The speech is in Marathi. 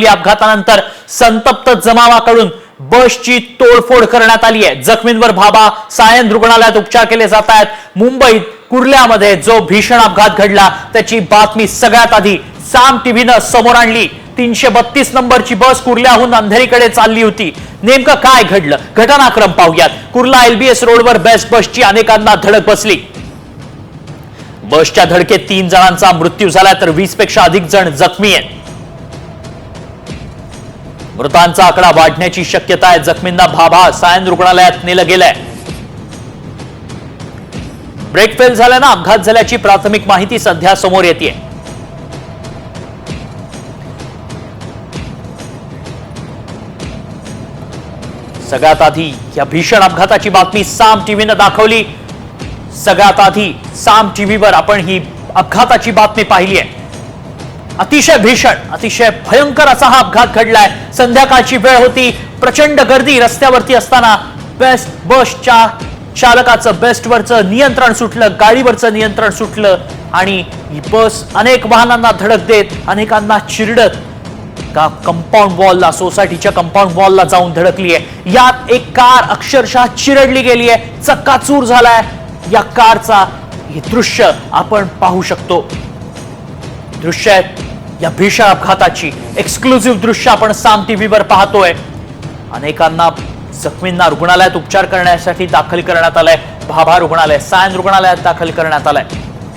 दाखवली। अपघातानंतर संतप्त जमावाकडून बसची तोडफोड करण्यात आली आहे। जखमींवर भाभा सायन रुग्णालयात उपचार केले जात आहेत। मुंबईत कुर्ल्यामध्ये जो भीषण अपघात घडला त्याची बातमी सगळ्यात आधी साम टीव्हीनं समोर आणली। 332 नंबरची बस कुर्ल्याहून अंधेरीकडे चालली होती। नेमकं काय घडलं घटनाक्रम पाहूयात। कुर्ला एलबीएस रोडवर बेस्ट बसची अनेकांना धडक बसली। बसच्या धडकेत 3 जणांचा मृत्यू झाला तर 20 पेक्षा अधिक जण जखमी आहेत। मृतांचा आकडा वाढण्याची शक्यता आहे। जखमींना भाभा सायन रुग्णालयात नेलं गेलंय। ब्रेक फेल झाल्यानं अपघात झाल्याची प्राथमिक माहिती सध्या समोर येते। सगळ्यात आधी या भीषण अपघाताची बातमी साम टीव्हीनं दाखवली। सगळ्यात आधी साम टीव्हीवर आपण ही अपघाताची बातमी पाहिली आहे। अतिशय भीषण अतिशय भयंकर असा हा अपघात घडलाय। संध्याकाळची वेळ होती, प्रचंड गर्दी रस्त्यावरती असताना बेस्ट बसच्या चालकाचं बेस्टवरचं नियंत्रण सुटलं, गाडीवरचं नियंत्रण सुटलं आणि ही बस अनेक वाहनांना धडक देत अनेकांना चिरडत कंपाऊंड वॉलला सोसायटीच्या कंपाऊंड वॉलला जाऊन धडकली आहे। यात एक कार अक्षरशः चिरडली गेली आहे, चक्काचूर झालाय। या कारचा हे दृश्य आपण पाहू शकतो। दृश्य आहेत या भीषण अपघाताची एक्सक्लुझिव्ह दृश्य आपण साम टीव्हीवर पाहतोय। अनेकांना जखमींना रुग्णालयात उपचार करण्यासाठी दाखल करण्यात आलंय। भाभा रुग्णालय सायन रुग्णालयात दाखल करण्यात आलंय।